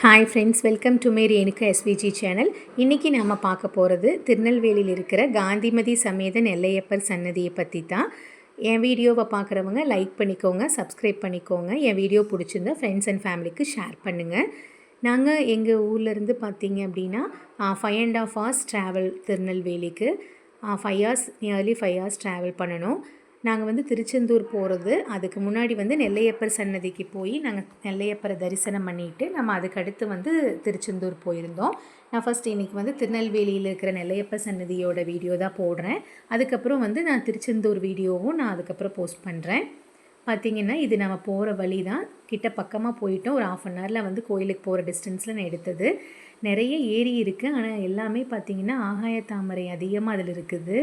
Hi friends, welcome to May Renuka SVG channel. இன்றைக்கி நம்ம பார்க்க போகிறது திருநெல்வேலியில் இருக்கிற காந்திமதி சமேத நெல்லையப்பர் சன்னதியை பற்றி தான். என் வீடியோவை பார்க்குறவங்க லைக் பண்ணிக்கோங்க, சப்ஸ்கிரைப் பண்ணிக்கோங்க. என் வீடியோ பிடிச்சிருந்தா ஃப்ரெண்ட்ஸ் அண்ட் ஃபேமிலிக்கு ஷேர் பண்ணுங்கள். நாங்கள் எங்கள் ஊர்லேருந்து பார்த்தீங்க அப்படின்னா 5.5 hours ட்ராவல் திருநெல்வேலிக்கு. 5 hours, நியர்லி 5 hours ட்ராவல் பண்ணணும். நாங்கள் திருச்செந்தூர் போகிறது, அதுக்கு முன்னாடி நெல்லையப்பர் சன்னதிக்கு போய் நாங்கள் நெல்லையப்பரை தரிசனம் பண்ணிவிட்டு நம்ம அதுக்கடுத்து திருச்செந்தூர் போயிருந்தோம். நான் ஃபஸ்ட் இன்றைக்கி திருநெல்வேலியில் இருக்கிற நெல்லையப்பர் சன்னதியோட வீடியோ தான் போடுறேன். அதுக்கப்புறம் நான் திருச்செந்தூர் வீடியோவும் நான் அதுக்கப்புறம் போஸ்ட் பண்ணுறேன். பார்த்திங்கன்னா இது நம்ம போகிற வழி தான். கிட்ட பக்கமாக போயிட்டோம். ஒரு 1/2 hourல கோயிலுக்கு போகிற டிஸ்டன்ஸில் நான் எடுத்தது. நிறைய ஏரி இருக்குது, ஆனால் எல்லாமே பார்த்திங்கன்னா ஆகாய தாமரை அதிகமாக அதில் இருக்குது.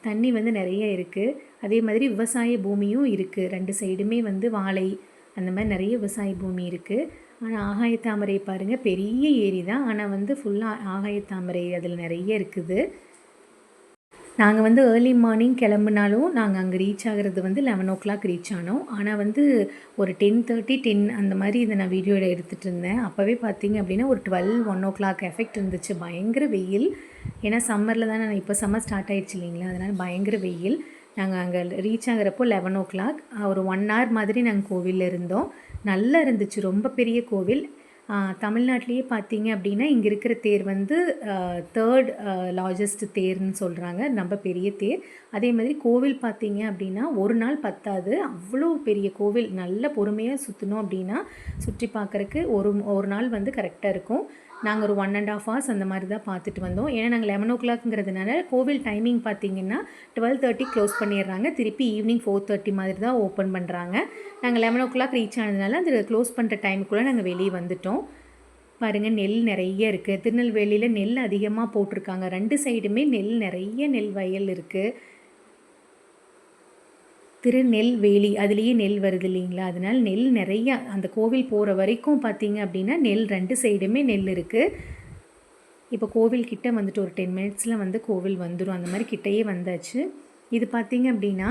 தண்ணி நிறைய இருக்குது. அதே மாதிரி விவசாய பூமியும் இருக்குது. 2 சைடுமே வாழை அந்த மாதிரி நிறைய விவசாய பூமி இருக்குது. ஆனால் ஆகாய தாமரை பாருங்கள், பெரிய ஏரி தான், ஆனால் ஃபுல்லாக ஆகாய தாமரை அதில் நிறைய இருக்குது. நாங்கள் ஏர்லி மார்னிங் கிளம்புனாலும் நாங்கள் அங்கே ரீச் ஆகிறது 11 o'clock ரீச் ஆனோம். ஆனால் ஒரு 10:30, 10 அந்த மாதிரி இதை நான் வீடியோவில் எடுத்துகிட்டு இருந்தேன். அப்போவே பார்த்திங்க அப்படின்னா ஒரு 12, 1 o'clock எஃபெக்ட் இருந்துச்சு. பயங்கர வெயில். ஏன்னா சம்மரில் தானே, இப்போ சம்மர் ஸ்டார்ட் ஆகிடுச்சு இல்லைங்களா, அதனால் பயங்கர வெயில். நாங்கள் அங்கே ரீச் ஆகிறப்போ 11 o'clock. ஒரு 1 hour மாதிரி நாங்கள் கோவிலில் இருந்தோம். நல்லா இருந்துச்சு, ரொம்ப பெரிய கோவில். தமிழ்நாட்டிலேயே பார்த்தீங்க அப்படின்னா இங்கே இருக்கிற தேர் 3rd லார்ஜஸ்ட் தேர்னு சொல்கிறாங்க. ரொம்ப பெரிய தேர். அதே மாதிரி கோவில் பார்த்தீங்க அப்படின்னா ஒரு நாள் பத்தாது, அவ்வளோ பெரிய கோவில். நல்ல பொறுமையாக சுற்றணும் அப்படின்னா சுற்றி பார்க்குறக்கு ஒரு நாள் கரெக்டாக இருக்கும். நாங்கள் ஒரு 1.5 hours அந்த மாதிரி தான் பார்த்துட்டு வந்தோம். ஏன்னா நாங்கள் 11 o'clockங்கிறதுனால கோவில் டைமிங் பார்த்திங்கன்னா 12:30 க்ளோஸ் பண்ணிடுறாங்க. திருப்பி ஈவினிங் 4:30 மாதிரி தான் ஓப்பன் பண்ணுறாங்க. நாங்கள் 11 o'clock ரீச் ஆனதுனால அது க்ளோஸ் பண்ணுற டைமுக்குள்ளே நாங்கள் வெளியே வந்துட்டோம். பாருங்கள், நெல் நிறைய இருக்குது. திருநெல்வேலியில் நெல் அதிகமாக போட்டிருக்காங்க. 2 சைடுமே நிறைய நெல் வயல் இருக்குது. திருநெல்வேலி அதுலேயே நெல் வருது இல்லைங்களா, அதனால் நெல் நிறைய. அந்த கோவில் போகிற வரைக்கும் பார்த்தீங்க அப்படின்னா நெல் 2 சைடுமே நெல் இருக்குது. இப்போ கோவில் கிட்ட ஒரு 10 minutesல கோவில் வந்துடும். அந்த மாதிரி கிட்டையே வந்தாச்சு. இது பார்த்தீங்க அப்படின்னா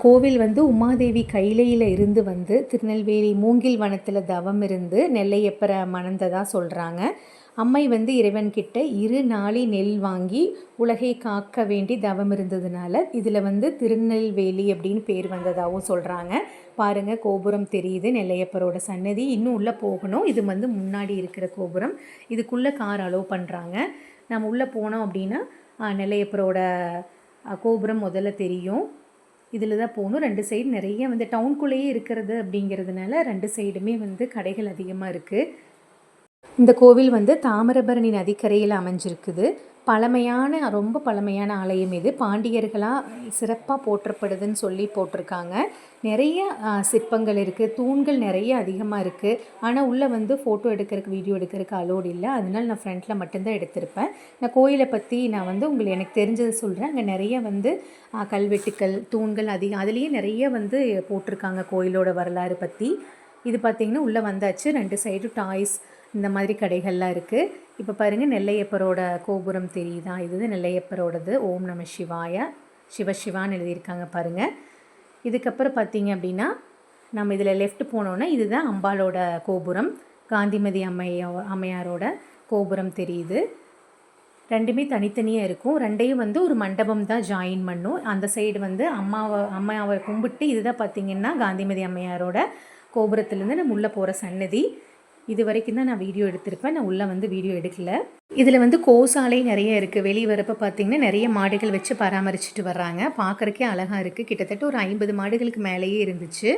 கோவில் உமாதேவி கைலையில் இருந்து திருநெல்வேலி மூங்கில் வனத்தில் தவம் இருந்து நெல்லையப்பரை மணந்ததாக சொல்கிறாங்க. அம்மை இறைவன்கிட்ட 2 நாளி நெல் வாங்கி உலகை காக்க வேண்டி தவம் இருந்ததுனால இதில் திருநெல்வேலி அப்படின்னு பேர் வந்ததாகவும் சொல்கிறாங்க. பாருங்கள், கோபுரம் தெரியுது, நெல்லையப்பரோட சன்னதி. இன்னும் உள்ளே போகணும். இது முன்னாடி இருக்கிற கோபுரம். இதுக்குள்ளே கார் அலோவ் பண்ணுறாங்க. நம்ம உள்ளே போனோம் அப்படின்னா நெல்லையப்பரோட கோபுரம் முதல்ல தெரியும். இதில் தான் போகணும். 2 சைடு நிறைய டவுனுக்குள்ளேயே இருக்கிறது அப்படிங்கிறதுனால 2 சைடுமே கடைகள் அதிகமாக இருக்குது. இந்த கோவில் தாமிரபரணி நதிக்கரையில் அமைஞ்சிருக்குது. ரொம்ப பழமையான ஆலயம் இது. பாண்டியர்களாக சிறப்பாக போற்றப்படுதுன்னு சொல்லி போட்டிருக்காங்க. நிறைய சிற்பங்கள் இருக்குது, தூண்கள் நிறைய அதிகமாக இருக்குது. ஆனால் உள்ளே ஃபோட்டோ எடுக்கிறதுக்கு, வீடியோ எடுக்கிறதுக்கு அலோடு இல்லை. அதனால நான் ஃப்ரண்ட்டில் மட்டும்தான் எடுத்திருப்பேன். நான் கோயிலை பற்றி நான் எனக்கு தெரிஞ்சதை சொல்கிறேன். அங்கே நிறைய கல்வெட்டுக்கள், தூண்கள் அதிகம், அதுலேயே நிறைய போட்டிருக்காங்க கோயிலோட வரலாறு பற்றி. இது பார்த்திங்கன்னா உள்ளே வந்தாச்சு. 2 சைடு டாய்ஸ் இந்த மாதிரி கடைகள்லாம் இருக்குது. இப்போ பாருங்கள், நெல்லையப்பரோட கோபுரம் தெரியுதா? இது நெல்லையப்பரோடது. ஓம் நம சிவாய, சிவசிவான்னு எழுதியிருக்காங்க பாருங்கள். இதுக்கப்புறம் பார்த்தீங்க அப்படின்னா நம்ம இதில் லெஃப்ட் போனோன்னா இதுதான் அம்பாலோட கோபுரம். காந்திமதி அம்மையாரோட கோபுரம் தெரியுது. 2மே தனித்தனியாக இருக்கும். 2ஐயும் ஒரு மண்டபம் தான் ஜாயின் பண்ணும். அந்த சைடு அம்மாவை கும்பிட்டு, இதுதான் பார்த்திங்கன்னா காந்திமதி அம்மையாரோட கோபுரத்துலேருந்து நம்ம உள்ளே போகிற சன்னதி. இது வரைக்கும் தான் நான் வீடியோ எடுத்திருப்பேன். நான் உள்ளே வீடியோ எடுக்கல. இதில் கோசாலை நிறைய இருக்குது. வெளியே வரப்போ பார்த்திங்கன்னா நிறைய மாடுகள் வச்சு பராமரிச்சுட்டு வர்றாங்க. பார்க்குறக்கே அழகாக இருக்குது. கிட்டத்தட்ட ஒரு 50 மாடுகளுக்கு மேலேயே இருந்துச்சு.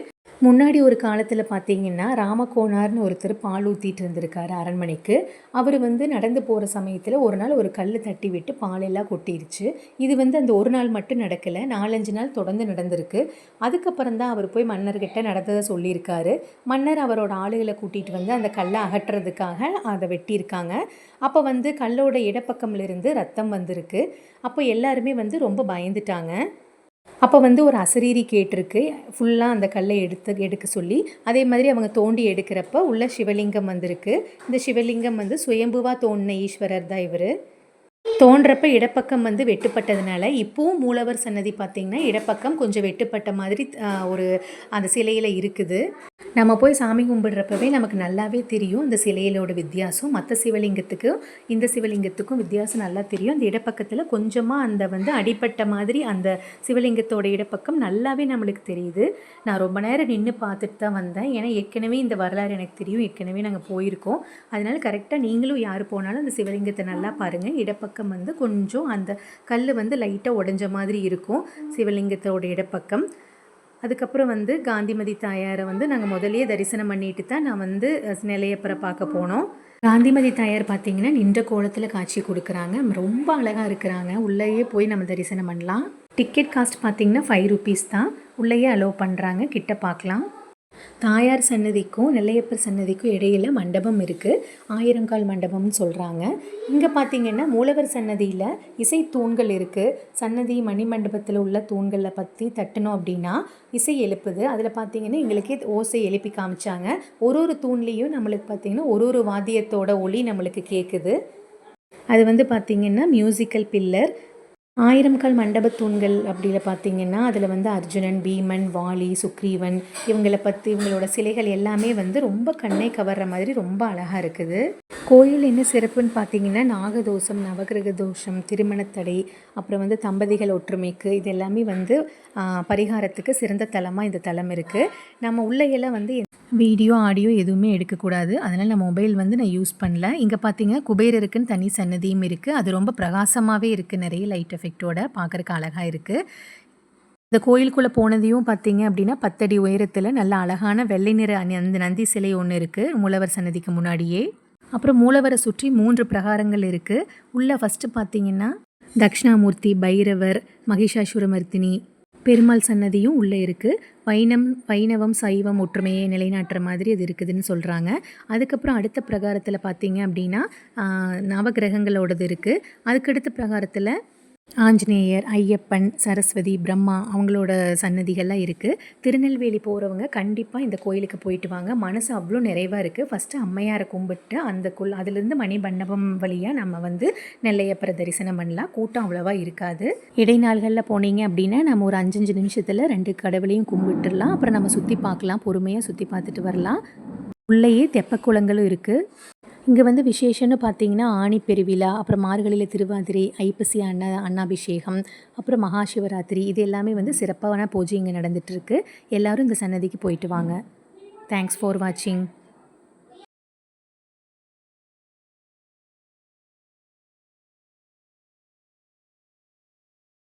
முன்னாடி ஒரு காலத்தில் பார்த்திங்கன்னா ராமகோனார்னு ஒருத்தர் பால் ஊற்றிட்டு இருந்திருக்காரு அரண்மனைக்கு. அவர் நடந்து போகிற சமயத்தில் ஒரு நாள் ஒரு கல் தட்டி விட்டு பாலெல்லாம் கொட்டிருச்சு. இது அந்த ஒரு நாள் மட்டும் நடக்கலை, 4-5 நாள் தொடர்ந்து நடந்திருக்கு. அதுக்கப்புறம் தான் அவர் போய் மன்னர்கிட்ட நடந்ததை சொல்லியிருக்காரு. மன்னர் அவரோட ஆளுகளை கூட்டிகிட்டு அந்த கல்லை அகற்றுறதுக்காக அதை வெட்டியிருக்காங்க. அப்போ கல்லோட இடப்பக்கம்லேருந்து ரத்தம் வந்திருக்கு. அப்போ எல்லாருமே ரொம்ப பயந்துட்டாங்க. அப்போ ஒரு அசரீரி கேட்டிருக்கு, ஃபுல்லாக அந்த கல்லை எடுக்க சொல்லி. அதே மாதிரி அவங்க தோண்டி எடுக்கிறப்ப உள்ள சிவலிங்கம் வந்திருக்கு. இந்த சிவலிங்கம் சுயம்புவாக தோண்டின ஈஸ்வரர் தான் இவர். தோன்றப்ப இடப்பக்கம் வெட்டுப்பட்டதுனால இப்போவும் மூலவர் சன்னதி பார்த்திங்கன்னா இடப்பக்கம் கொஞ்சம் வெட்டுப்பட்ட மாதிரி ஒரு அந்த சிலையில் இருக்குது. நம்ம போய் சாமி கும்பிடுறப்பவே நமக்கு நல்லாவே தெரியும் இந்த சிலையிலோட வித்தியாசம். மற்ற சிவலிங்கத்துக்கும் இந்த சிவலிங்கத்துக்கும் வித்தியாசம் நல்லா தெரியும். அந்த இடப்பக்கத்தில் கொஞ்சமாக அந்த வந்து அடிப்பட்ட மாதிரி அந்த சிவலிங்கத்தோட இடப்பக்கம் நல்லாவே நம்மளுக்கு தெரியுது. நான் ரொம்ப நேரம் நின்று பார்த்துட்டு தான் வந்தேன். ஏன்னா ஏற்கனவே இந்த வரலாறு எனக்கு தெரியும், ஏற்கனவே நாங்கள் போயிருக்கோம். அதனால கரெக்டாக நீங்களும் யார் போனாலும் அந்த சிவலிங்கத்தை நல்லா பாருங்கள். இடப்பக்கம் வந்து கொஞ்சம் அந்த கல் வந்து லைட்டாக உடஞ்ச மாதிரி இருக்கும் சிவலிங்கத்தோட இடப்பக்கம். அதுக்கப்புறம் வந்து காந்திமதி தாயாரை வந்து நாங்கள் முதலே தரிசனம் பண்ணிட்டு தான் நான் வந்து நெல்லையப்பரை பார்க்க போனோம். காந்திமதி தாயார் பார்த்திங்கன்னா நின்ற கோலத்தில் காட்சி கொடுக்குறாங்க. ரொம்ப அழகாக இருக்கிறாங்க. உள்ளேயே போய் நம்ம தரிசனம் பண்ணலாம். டிக்கெட் காஸ்ட் பார்த்திங்கன்னா 5 rupees தான். உள்ளேயே அலோவ் பண்ணுறாங்க. கிட்ட பார்க்கலாம். தாயார் சன்னதிக்கும் நெல்லையப்பர் சன்னதிக்கும் இடையில் மண்டபம் இருக்குது. 1000 கால் மண்டபம்னு சொல்கிறாங்க. இங்கே பார்த்திங்கன்னா மூலவர் சன்னதியில் இசை தூண்கள் இருக்குது. சன்னதி மணிமண்டபத்தில் உள்ள தூண்களை பற்றி தட்டணும் அப்படின்னா இசை எழுப்புது. அதில் பார்த்திங்கன்னா எங்களுக்கே ஓசை எழுப்பி காமிச்சாங்க. ஒரு தூண்லேயும் நம்மளுக்கு பார்த்திங்கன்னா ஒரு வாத்தியத்தோட ஒலி நம்மளுக்கு கேட்குது. அது வந்து பார்த்திங்கன்னா மியூசிக்கல் பில்லர். 1000 கால் மண்டபத் தூண்கள் அப்படியில் பார்த்திங்கன்னா அதில் வந்து அர்ஜுனன், பீமன், வாலி, சுக்ரீவன் இவங்களோட சிலைகள் எல்லாமே வந்து ரொம்ப கண்ணை கவர்ற மாதிரி ரொம்ப அழகாக இருக்குது. கோயில் என்ன சிறப்புன்னு பார்த்திங்கன்னா நாகதோஷம், நவகிரக தோஷம், திருமணத்தடை, அப்புறம் வந்து தம்பதிகள் ஒற்றுமைக்கு இது எல்லாமே வந்து பரிகாரத்துக்கு சிறந்த தலமாக இந்த தலம் இருக்குது. நம்ம உள்ளையெல்லாம் வந்து வீடியோ ஆடியோ எதுவுமே எடுக்கக்கூடாது. அதனால் நான் மொபைல் வந்து நான் யூஸ் பண்ணல. இங்கே பார்த்தீங்கன்னா குபேரருக்குன்னு தனி சன்னதியும் இருக்குது. அது ரொம்ப பிரகாசமாகவே இருக்குது. நிறைய லைட் எஃபெக்டோட பார்க்குறக்கு அழகாக இருக்குது. இந்த கோயிலுக்குள்ளே போனதையும் பார்த்தீங்க அப்படின்னா 10 அடி உயரத்தில் நல்ல அழகான வெள்ளை நிற அந்த நந்தி சிலை ஒன்று இருக்குது மூலவர் சன்னதிக்கு முன்னாடியே. அப்புறம் மூலவரை சுற்றி 3 பிரகாரங்கள் இருக்குது. உள்ளே ஃபஸ்ட்டு பார்த்தீங்கன்னா தக்ஷணாமூர்த்தி, பைரவர், மகிஷாசுரமர்த்தினி, பெருமாள் சன்னதியும் உள்ளே இருக்குது. வைணவம் சைவம் ஒற்றுமையை நிலைநாட்டுற மாதிரி அது இருக்குதுன்னு சொல்கிறாங்க. அதுக்கப்புறம் அடுத்த பிரகாரத்தில் பார்த்தீங்க அப்படின்னா நவகிரகங்களோடது இருக்குது. அதுக்கடுத்த பிரகாரத்தில் ஆஞ்சநேயர், ஐயப்பன், சரஸ்வதி, பிரம்மா அவங்களோட சன்னதிகள்லாம் இருக்குது. திருநெல்வேலி போகிறவங்க கண்டிப்பாக இந்த கோயிலுக்கு போயிட்டு வாங்க. மனசு அவ்வளோ நிறைவாக இருக்குது. ஃபஸ்ட்டு அம்மையாரை கும்பிட்டு அதுலேருந்து மணிமண்டபம் வழியாக நம்ம வந்து நெல்லையப்பரை தரிசனம் பண்ணலாம். கூட்டம் அவ்வளோவா இருக்காது. இடைநாள்களில் போனீங்க அப்படின்னா நம்ம ஒரு 5 நிமிஷத்தில் 2 கடவுளையும் கும்பிட்டுடலாம். அப்புறம் நம்ம சுற்றி பார்க்கலாம், பொறுமையாக சுற்றி பார்த்துட்டு வரலாம். உள்ளேயே தெப்பக்குளங்களும் இருக்குது. இங்கே வந்து விசேஷம்னு பார்த்தீங்கன்னா ஆணி பெருவிழா, அப்புறம் மார்கழியில் திருவாதிரை, ஐப்பசி அன்னாபிஷேகம், அப்புறம் மகாசிவராத்திரி இது எல்லாமே வந்து சிறப்பான பூஜை இங்கே நடந்துகிட்ருக்கு. எல்லோரும் இந்த சன்னதிக்கு போயிட்டு வாங்க. தேங்க்ஸ் ஃபார் வாட்சிங்.